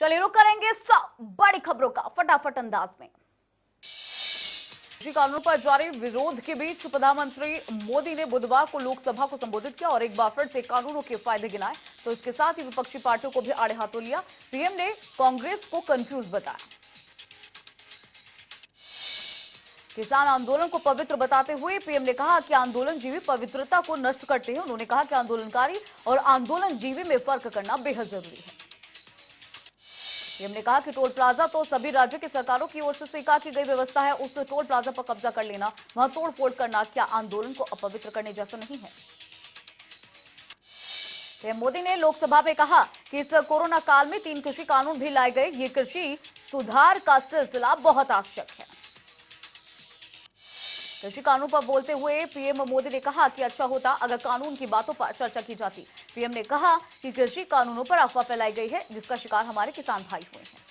चलिए रुक करेंगे सब बड़ी खबरों का फटाफट अंदाज में। कृषि कानूनों पर जारी विरोध के बीच प्रधानमंत्री मोदी ने बुधवार को लोकसभा को संबोधित किया और एक बार फिर से कानूनों के फायदे गिनाए, तो इसके साथ ही विपक्षी पार्टियों को भी आड़े हाथों लिया। पीएम ने कांग्रेस को कंफ्यूज बताया। किसान आंदोलन को पवित्र बताते हुए पीएम ने कहा कि आंदोलनजीवी पवित्रता को नष्ट करते हैं। उन्होंने कहा कि आंदोलनकारी और आंदोलनजीवी में फर्क करना बेहद जरूरी है। पीएम ने कहा कि टोल प्लाजा तो सभी राज्यों की सरकारों की ओर से स्वीकार की गई व्यवस्था है। उस टोल प्लाजा पर कब्जा कर लेना, वहां तोड़फोड़ करना क्या आंदोलन को अपवित्र करने जैसा नहीं है। पीएम मोदी ने लोकसभा में कहा कि इस कोरोना काल में 3 कृषि कानून भी लाए गए। ये कृषि सुधार का सिलसिला बहुत आवश्यक है। कृषि कानून पर बोलते हुए पीएम मोदी ने कहा कि अच्छा होता अगर कानून की बातों पर चर्चा की जाती। पीएम ने कहा कि कृषि कानूनों पर अफवाह फैलाई गई है, जिसका शिकार हमारे किसान भाई हुए हैं।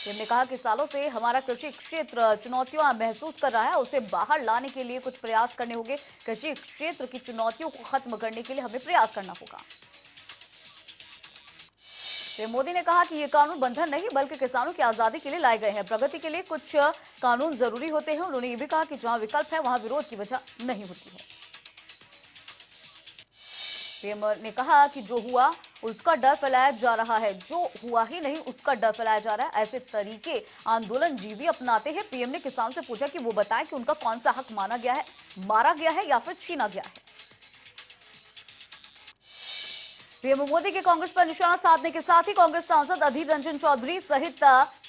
पीएम ने कहा कि सालों से हमारा कृषि क्षेत्र चुनौतियां महसूस कर रहा है, उसे बाहर लाने के लिए कुछ प्रयास करने होंगे। कृषि क्षेत्र की चुनौतियों को खत्म करने के लिए हमें प्रयास करना होगा। पीएम मोदी ने कहा कि ये कानून बंधन नहीं बल्कि किसानों की आजादी के लिए लाए गए हैं। प्रगति के लिए कुछ कानून जरूरी होते हैं। उन्होंने ये भी कहा कि जहां विकल्प है वहां विरोध की वजह नहीं होती है। पीएम ने कहा कि जो हुआ उसका डर फैलाया जा रहा है, जो हुआ ही नहीं उसका डर फैलाया जा रहा है। ऐसे तरीके आंदोलनजीवी अपनाते हैं। पीएम ने किसान से पूछा कि वो बताएं कि उनका कौन सा हक माना गया है, मारा गया है या फिर छीना गया है। पीएम मोदी के कांग्रेस पर निशाना साधने के साथ ही कांग्रेस सांसद अधीर रंजन चौधरी सहित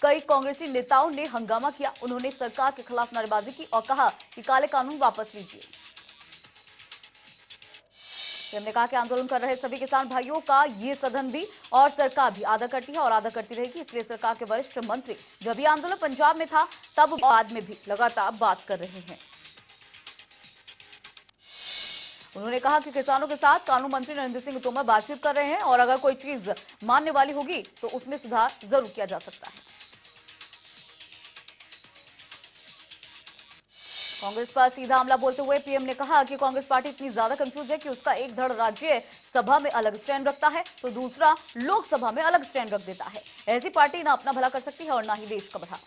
कई कांग्रेसी नेताओं ने हंगामा किया। उन्होंने सरकार के खिलाफ नारेबाजी की और कहा कि काले कानून वापस लीजिए। पीएम ने कहा कि आंदोलन कर रहे सभी किसान भाइयों का ये सदन भी और सरकार भी आदर करती है और आदर करती रहेगी। इसलिए सरकार के वरिष्ठ मंत्री जब ये आंदोलन पंजाब में था तब बाद में भी लगातार बात कर रहे हैं। उन्होंने कहा कि किसानों के साथ कानून मंत्री नरेंद्र सिंह तोमर बातचीत कर रहे हैं और अगर कोई चीज मानने वाली होगी तो उसमें सुधार जरूर किया जा सकता है। कांग्रेस पर सीधा हमला बोलते हुए पीएम ने कहा कि कांग्रेस पार्टी इतनी ज्यादा कंफ्यूज है कि उसका एक धड़ राज्य सभा में अलग स्टैंड रखता है तो दूसरा लोकसभा में अलग स्टैंड रख देता है। ऐसी पार्टी ना अपना भला कर सकती है और ना ही देश का भला।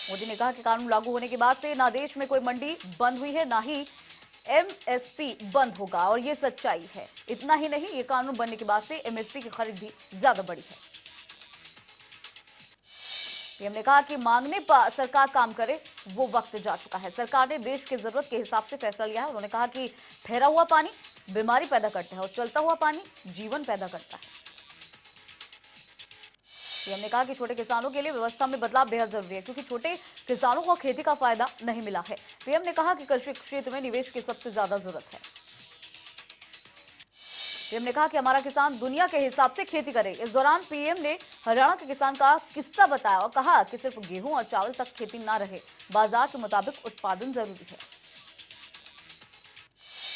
मोदी ने कहा कि कानून लागू होने के बाद से ना देश में कोई मंडी बंद हुई है, ना ही एमएसपी बंद होगा और ये सच्चाई है। इतना ही नहीं, ये कानून बनने के बाद से एमएसपी की खरीद भी ज्यादा बढ़ी है। पीएम ने कहा कि मांगने पर सरकार काम करे, वो वक्त जा चुका है। सरकार ने देश की जरूरत के हिसाब से फैसला लिया है। उन्होंने कहा कि ठहरा हुआ पानी बीमारी पैदा करता है और चलता हुआ पानी जीवन पैदा करता है। पीएम ने कहा कि छोटे किसानों के लिए व्यवस्था में बदलाव बेहद जरूरी है, क्योंकि छोटे किसानों को खेती का फायदा नहीं मिला है। पीएम ने कहा कि कृषि क्षेत्र में निवेश की सबसे ज्यादा जरूरत है। पीएम ने कहा कि हमारा किसान दुनिया के हिसाब से खेती करे। इस दौरान पीएम ने हरियाणा के किसान का किस्सा बताया और कहा कि सिर्फ गेहूं और चावल तक खेती ना रहे, बाजार के मुताबिक उत्पादन जरूरी है।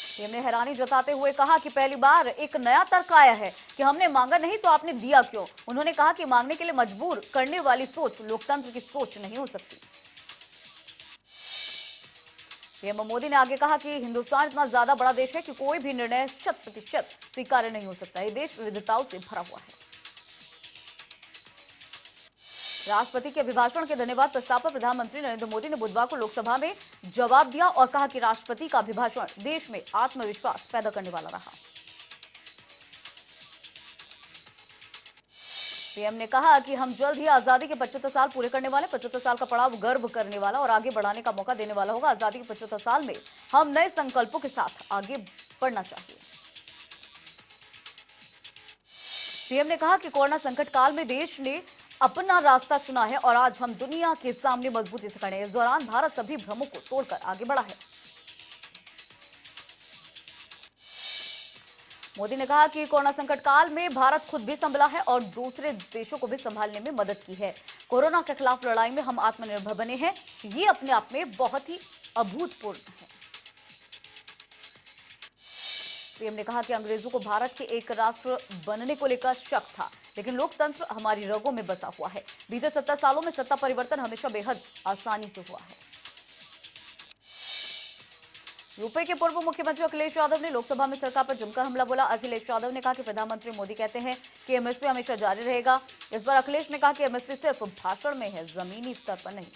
पीएम ने हैरानी जताते हुए कहा कि पहली बार एक नया तर्क आया है कि हमने मांगा नहीं तो आपने दिया क्यों। उन्होंने कहा कि मांगने के लिए मजबूर करने वाली सोच लोकतंत्र की सोच नहीं हो सकती। पीएम मोदी ने आगे कहा कि हिंदुस्तान इतना ज्यादा बड़ा देश है कि कोई भी निर्णय 100% स्वीकार्य नहीं हो सकता। ये देश विविधताओं से भरा हुआ है। राष्ट्रपति के अभिभाषण के धन्यवाद प्रस्ताव पर प्रधानमंत्री नरेंद्र मोदी ने बुधवार को लोकसभा में जवाब दिया और कहा कि राष्ट्रपति का अभिभाषण देश में आत्मविश्वास पैदा करने वाला रहा। पीएम ने कहा कि हम जल्द ही आजादी के 75 साल पूरे करने वाले। 75 साल का पड़ाव गर्व करने वाला और आगे बढ़ाने का मौका देने वाला होगा। आजादी के 75 साल में हम नए संकल्पों के साथ आगे बढ़ना चाहिए। पीएम ने कहा कि कोरोना संकट काल में देश ने अपना रास्ता चुना है और आज हम दुनिया के सामने मजबूती से खड़े हैं। इस दौरान भारत सभी भ्रमों को तोड़कर आगे बढ़ा है। मोदी ने कहा कि कोरोना संकट काल में भारत खुद भी संभला है और दूसरे देशों को भी संभालने में मदद की है। कोरोना के खिलाफ लड़ाई में हम आत्मनिर्भर बने हैं। ये अपने आप में बहुत ही अभूतपूर्व है। पीएम ने कहा कि अंग्रेजों को भारत के एक राष्ट्र बनने को लेकर शक था, लेकिन लोकतंत्र हमारी रगों में बसा हुआ है। बीते 70 सालों में सत्ता परिवर्तन हमेशा बेहद आसानी से हुआ है। यूपी के पूर्व मुख्यमंत्री अखिलेश यादव ने लोकसभा में सरकार पर जमकर हमला बोला। अखिलेश यादव ने कहा कि प्रधानमंत्री मोदी कहते हैं कि एमएसपी हमेशा जारी रहेगा। इस बार अखिलेश ने कहा कि एमएसपी सिर्फ भाषण में है, जमीनी स्तर पर नहीं।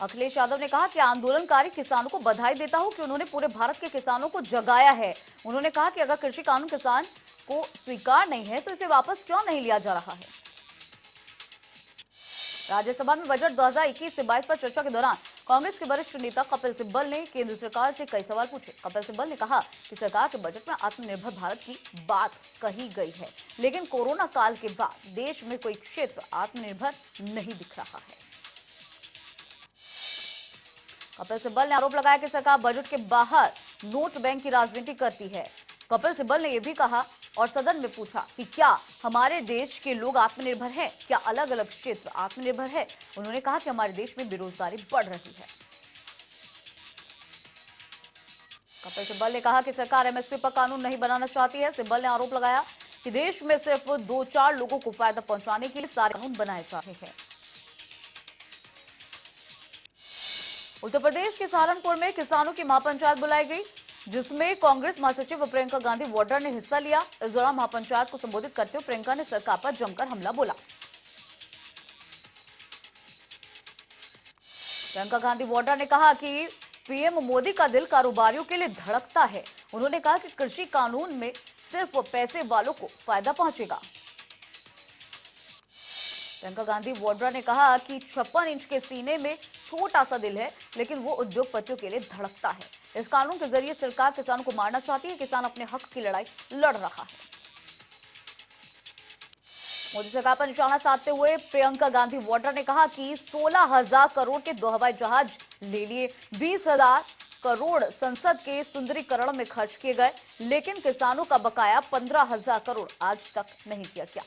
अखिलेश यादव ने कहा कि आंदोलनकारी किसानों को बधाई देता हूं कि उन्होंने पूरे भारत के किसानों को जगाया है। उन्होंने कहा कि अगर कृषि कानून किसान को स्वीकार नहीं है तो इसे वापस क्यों नहीं लिया जा रहा है। राज्यसभा में बजट 2021 से 22 पर चर्चा के दौरान कांग्रेस के वरिष्ठ नेता कपिल सिब्बल ने केंद्र सरकार से कई सवाल पूछे। कपिल सिब्बल ने कहा कि सरकार के बजट में आत्मनिर्भर भारत की बात कही गई है, लेकिन कोरोना काल के बाद देश में कोई क्षेत्र आत्मनिर्भर नहीं दिख रहा है। कपिल सिब्बल ने आरोप लगाया कि सरकार बजट के बाहर नोट बैंक की राजनीति करती है। कपिल सिब्बल ने यह भी कहा और सदन में पूछा कि क्या हमारे देश के लोग आत्मनिर्भर हैं, क्या अलग अलग क्षेत्र आत्मनिर्भर है। उन्होंने कहा कि हमारे देश में बेरोजगारी बढ़ रही है। कपिल सिब्बल ने कहा कि सरकार एमएसपी पर कानून नहीं बनाना चाहती है। सिब्बल ने आरोप लगाया कि देश में सिर्फ 2-4 लोगों को फायदा पहुंचाने के लिए सारे कानून बनाए जा रहे हैं। उत्तर प्रदेश के सहारनपुर में किसानों की महापंचायत बुलाई गई, जिसमें कांग्रेस महासचिव प्रियंका गांधी वाड्रा ने हिस्सा लिया। इस दौरान महापंचायत को संबोधित करते हुए प्रियंका ने सरकार पर जमकर हमला बोला। प्रियंका गांधी वाड्रा ने कहा कि पीएम मोदी का दिल कारोबारियों के लिए धड़कता है। उन्होंने कहा कि कृषि कानून में सिर्फ पैसे वालों को फायदा पहुंचेगा। प्रियंका गांधी वाड्रा ने कहा कि 56 इंच के सीने में छोटा सा दिल है, लेकिन वो उद्योगपतियों के लिए धड़कता है। इस कानून के जरिए सरकार किसानों को मारना चाहती है। किसान अपने हक की लड़ाई लड़ रहा है। मोदी सरकार पर निशाना साधते हुए प्रियंका गांधी वाड्रा ने कहा कि 16,000 करोड़ के 2 हवाई जहाज ले लिए, 20,000 करोड़ संसद के सुंदरीकरण में खर्च किए गए, लेकिन किसानों का बकाया 15,000 करोड़ आज तक नहीं दिया गया।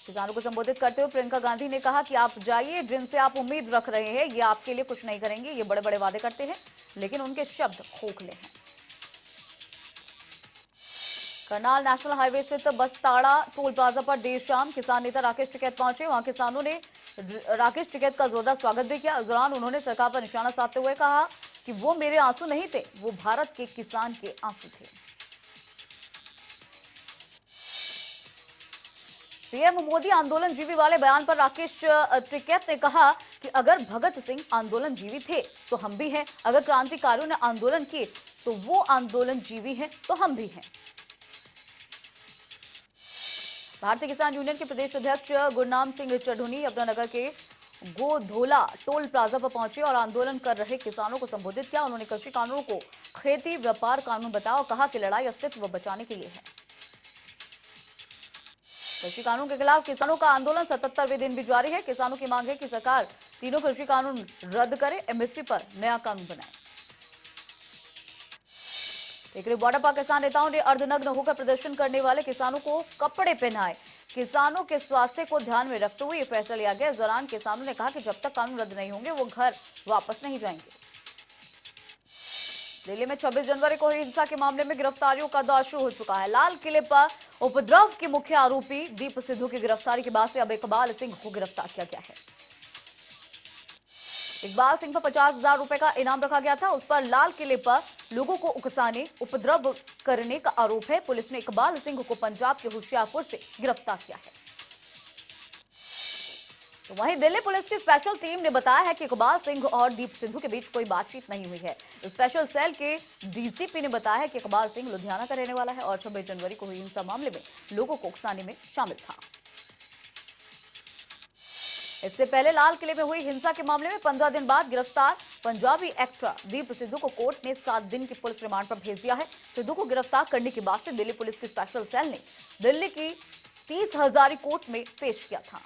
किसानों को संबोधित करते हुए प्रियंका गांधी ने कहा कि आप जाइए, जिनसे आप उम्मीद रख रहे हैं ये आपके लिए कुछ नहीं करेंगे। ये बड़े बड़े वादे करते हैं, लेकिन उनके शब्द खोखले हैं। करनाल नेशनल हाईवे स्थित बसताड़ा टोल प्लाजा पर देर शाम किसान नेता राकेश टिकैत पहुंचे। वहां किसानों ने राकेश टिकैत का जोरदार स्वागत भी किया। इस दौरान उन्होंने सरकार पर निशाना साधते हुए कहा कि वो मेरे आंसू नहीं थे, वो भारत के किसान के आंसू थे। पीएम मोदी आंदोलन जीवी वाले बयान पर राकेश टिकैत ने कहा कि अगर भगत सिंह आंदोलन जीवी थे तो हम भी हैं, अगर क्रांतिकारियों ने आंदोलन किए तो वो आंदोलन जीवी हैं तो हम भी हैं। भारतीय किसान यूनियन के प्रदेश अध्यक्ष गुरनाम सिंह चढ़ूनी यमुनानगर के गोधोला टोल प्लाजा पर पहुंचे और आंदोलन कर रहे किसानों को संबोधित किया। उन्होंने कृषि कानूनों को खेती व्यापार कानून बताया और कहा कि लड़ाई अस्तित्व बचाने के लिए है। कृषि कानून के खिलाफ किसानों का आंदोलन 77वें दिन भी जारी है। किसानों की मांग है कि सरकार तीनों कृषि कानून रद्द करे, एमएसपी पर नया कानून बनाए। टिकरी बॉर्डर पर किसान नेताओं ने अर्धनग्न होकर प्रदर्शन करने वाले किसानों को कपड़े पहनाए। किसानों के स्वास्थ्य को ध्यान में रखते हुए यह फैसला लिया गया। इस दौरान किसानों ने कहा कि जब तक कानून रद्द नहीं होंगे वो घर वापस नहीं जाएंगे। दिल्ली में 26 जनवरी को हुई हिंसा के मामले में गिरफ्तारियों का दौर शुरू हो चुका है। लाल किले पर उपद्रव के मुख्य आरोपी दीप सिद्धू की गिरफ्तारी के बाद से अब इकबाल सिंह को गिरफ्तार किया गया है। इकबाल सिंह पर 50,000 रुपए का इनाम रखा गया था। उस पर लाल किले पर लोगों को उकसाने, उपद्रव करने का आरोप है। पुलिस ने इकबाल सिंह को पंजाब के होशियारपुर से गिरफ्तार किया है। तो वहीं दिल्ली पुलिस की स्पेशल टीम ने बताया है कि इकबाल सिंह और दीप सिद्धू के बीच कोई बातचीत नहीं हुई है। स्पेशल सेल के डीसीपी ने बताया है कि इकबाल सिंह लुधियाना का रहने वाला है और 26 जनवरी को हुई हिंसा मामले में लोगों को उकसाने में शामिल था। इससे पहले लाल किले में हुई हिंसा के मामले में 15 दिन बाद गिरफ्तार पंजाबी एक्टर दीप सिद्धू को कोर्ट ने 7 दिन की पुलिस रिमांड पर भेज दिया है। सिद्धू को गिरफ्तार करने के बाद से दिल्ली पुलिस की स्पेशल सेल ने दिल्ली की 30,000 कोर्ट में पेश किया था।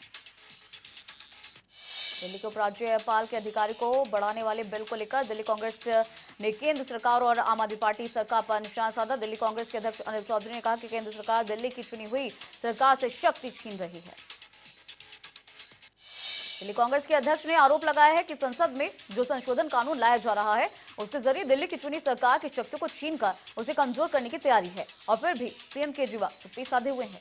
दिल्ली के उपराज्यपाल के अधिकारी को बढ़ाने वाले बिल को लेकर दिल्ली कांग्रेस ने केंद्र सरकार और आम आदमी पार्टी सरकार पर निशाना साधा। दिल्ली कांग्रेस के अध्यक्ष अनिल चौधरी ने कहा कि केंद्र सरकार दिल्ली की चुनी हुई सरकार से शक्ति छीन रही है। दिल्ली कांग्रेस के अध्यक्ष ने आरोप लगाया है कि संसद में जो संशोधन कानून लाया जा रहा है उसके जरिए दिल्ली की चुनी सरकार की शक्ति को छीनकर उसे कमजोर करने की तैयारी है और फिर भी सीएम केजरीवाल चुप्पी साधे हुए हैं।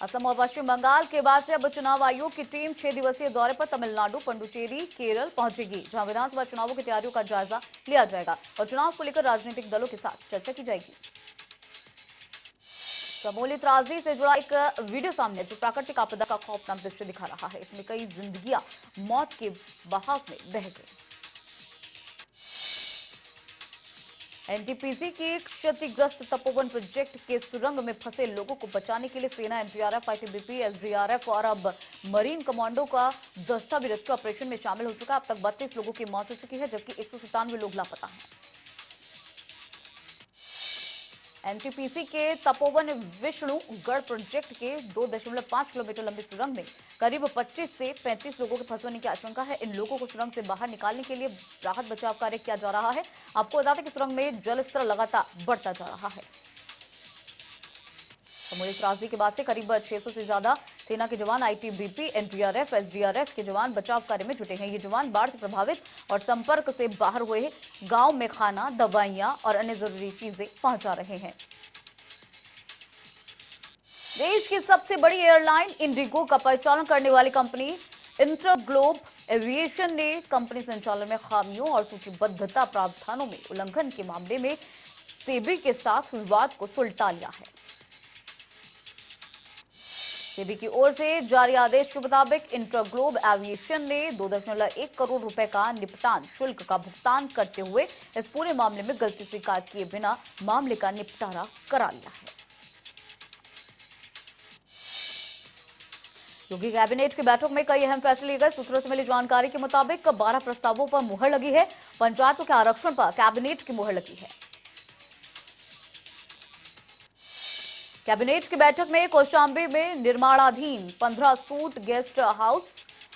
असम और पश्चिम बंगाल के बाद से अब चुनाव आयोग की टीम 6 दिवसीय दौरे पर तमिलनाडु, पुडुचेरी, केरल पहुंचेगी, जहां विधानसभा चुनावों की तैयारियों का जायजा लिया जाएगा और चुनाव को लेकर राजनीतिक दलों के साथ चर्चा की जाएगी। चमोली त्रासदी से जुड़ा एक वीडियो सामने जो प्राकृतिक आपदा का खौफनाक दृश्य दिखा रहा है। इसमें कई जिंदगियां मौत के बहाव में बह गई। एनटीपीसी के क्षतिग्रस्त तपोवन प्रोजेक्ट के सुरंग में फंसे लोगों को बचाने के लिए सेना, एनडीआरएफ, आईटीबीपी, एसडीआरएफ और अब मरीन कमांडो का दस्ता भी रेस्क्यू ऑपरेशन में शामिल हो चुका है। अब तक 32 लोगों की मौत हो चुकी है, जबकि 197 लोग लापता हैं। एनटीपीसी के तपोवन विष्णुगढ़ प्रोजेक्ट के 2.5 किलोमीटर लंबी सुरंग में करीब 25 से 35 लोगों के फंस होने की आशंका है। इन लोगों को सुरंग से बाहर निकालने के लिए राहत बचाव कार्य किया जा रहा है। आपको बता दें कि सुरंग में जल स्तर लगातार बढ़ता जा रहा है। चमोली त्रासदी के बाद से करीब 600 से ज्यादा सेना के जवान, आईटीबीपी, एनडीआरएफ, एसडीआरएफ के जवान बचाव कार्य में जुटे हैं। ये जवान बाढ़ से प्रभावित और संपर्क से बाहर हुए गांव में खाना, दवाइयां और अन्य जरूरी चीजें पहुंचा रहे हैं। देश की सबसे बड़ी एयरलाइन इंडिगो का परिचालन करने वाली कंपनी इंटरग्लोब एविएशन ने कंपनी संचालन में खामियों और सूचीबद्धता प्रावधानों में उल्लंघन के मामले में सेबी के साथ विवाद को सुलझा लिया है। सेबी की ओर से जारी आदेश के मुताबिक इंटरग्लोब एविएशन ने 2.1 करोड़ रुपए का निपटान शुल्क का भुगतान करते हुए इस पूरे मामले में गलती स्वीकार किए बिना मामले का निपटारा करा लिया है। योगी कैबिनेट की बैठक में कई अहम फैसले लिए गए। सूत्रों से मिली जानकारी के मुताबिक 12 प्रस्तावों पर मुहर लगी है। पंचायतों के आरक्षण पर कैबिनेट की मुहर लगी है। कैबिनेट की बैठक में कौशांबी में निर्माणाधीन 15 सूट गेस्ट हाउस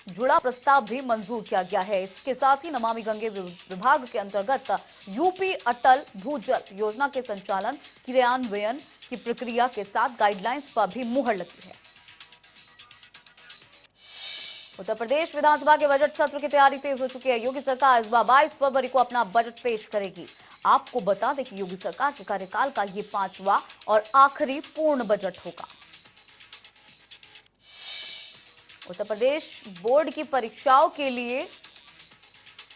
जुड़ा प्रस्ताव भी मंजूर किया गया है। इसके साथ ही नमामि गंगे विभाग के अंतर्गत यूपी अटल भूजल योजना के संचालन क्रियान्वयन की प्रक्रिया के साथ गाइडलाइंस पर भी मुहर लगी है। उत्तर प्रदेश विधानसभा के बजट सत्र की तैयारी तेज हो चुकी है। योगी सरकार इस बार 22 फरवरी को अपना बजट पेश करेगी। आपको बता दें कि योगी सरकार के कार्यकाल का ये 5वां और आखिरी पूर्ण बजट होगा। उत्तर प्रदेश बोर्ड की परीक्षाओं के लिए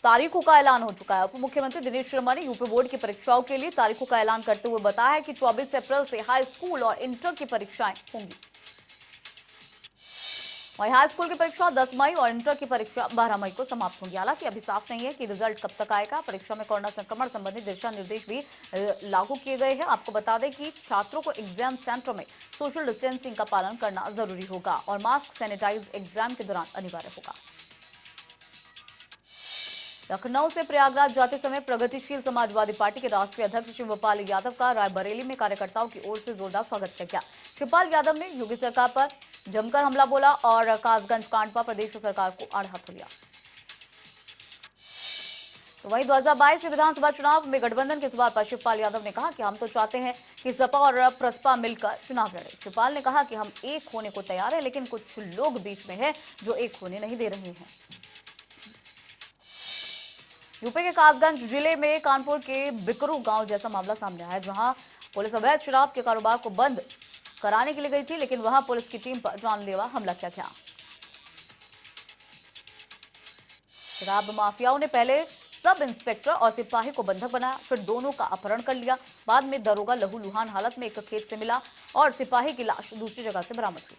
तारीखों का ऐलान हो चुका है। उप मुख्यमंत्री दिनेश शर्मा ने यूपी बोर्ड की परीक्षाओं के लिए तारीखों का ऐलान करते हुए बताया है कि 24 अप्रैल से हाई स्कूल और इंटर की परीक्षाएं होंगी। वहीं हाई स्कूल की परीक्षा 10 मई और इंटर की परीक्षा 12 मई को समाप्त होंगी। हालांकि अभी साफ नहीं है कि रिजल्ट कब तक आएगा। परीक्षा में कोरोना संक्रमण संबंधी दिशा निर्देश भी लागू किए गए हैं। आपको बता दें कि छात्रों को एग्जाम सेंटर में सोशल डिस्टेंसिंग का पालन करना जरूरी होगा और मास्क सैनिटाइज एग्जाम के दौरान अनिवार्य होगा। लखनऊ से प्रयागराज जाते समय प्रगतिशील समाजवादी पार्टी के राष्ट्रीय अध्यक्ष शिवपाल यादव का रायबरेली में कार्यकर्ताओं की ओर से जोरदार स्वागत किया गया। शिवपाल यादव ने योगी सरकार पर जमकर हमला बोला और कासगंज कांड पर प्रदेश सरकार को आड़ हाथों लिया। तो वहीं 2022 के विधानसभा चुनाव में गठबंधन के सवाल पर शिवपाल यादव ने कहा कि हम तो चाहते हैं कि सपा और प्रसपा मिलकर चुनाव लड़े। शिवपाल ने कहा कि हम एक होने को तैयार है, लेकिन कुछ लोग बीच में हैं जो एक होने नहीं दे रहे हैं। यूपी के कासगंज जिले में कानपुर के बिकरू गांव जैसा मामला सामने आया है, जहां पुलिस अवैध शराब के कारोबार को बंद कराने के लिए गई थी, लेकिन वहां पुलिस की टीम पर जानलेवा हमला किया गया। शराब माफियाओं ने पहले सब इंस्पेक्टर और सिपाही को बंधक बनाया, फिर दोनों का अपहरण कर लिया। बाद में दरोगा लहूलुहान हालत में एक खेत से मिला और सिपाही की लाश दूसरी जगह से बरामद हुई।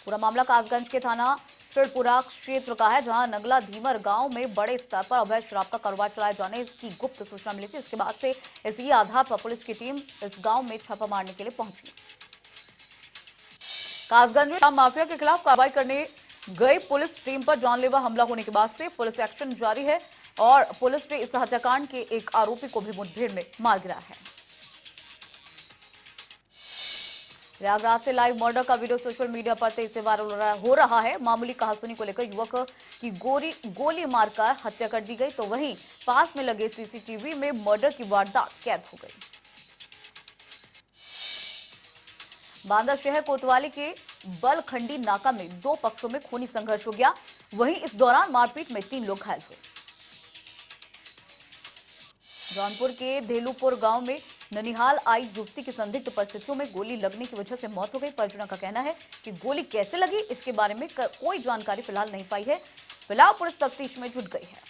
पूरा मामला कासगंज के थाना सिरपुरा क्षेत्र का है, जहां नगला धीमर गांव में बड़े स्तर पर अवैध शराब का कारोबार चलाए जाने की गुप्त सूचना मिली थी। इसके बाद से इसी आधार पर पुलिस की टीम इस गांव में छापा मारने के लिए पहुंची। कासगंज में शराब माफिया के खिलाफ कार्रवाई करने गई पुलिस टीम पर जानलेवा हमला होने के बाद से पुलिस एक्शन जारी है और पुलिस ने इस हत्याकांड के एक आरोपी को भी मुठभेड़ में मार गिराया है। प्रयागराज से लाइव मर्डर का वीडियो सोशल मीडिया पर तेजी से वायरल हो रहा है। मामूली कहासुनी को लेकर युवक की गोली मारकर हत्या कर दी गई, तो वहीं पास में लगे सीसीटीवी में मर्डर की वारदात कैद हो गई। बांदा शहर कोतवाली के बलखंडी नाका में 2 पक्षों में खूनी संघर्ष हो गया। वहीं इस दौरान मारपीट में 3 लोग घायल हुए। जौनपुर के धेलूपुर गांव में ननिहाल आई युवती की संदिग्ध परिस्थितियों में गोली लगने की वजह से मौत हो गई। परिजनों का कहना है कि गोली कैसे लगी इसके बारे में कोई जानकारी फिलहाल नहीं पाई है। फिलहाल पुलिस तफ्तीश में जुट गई है।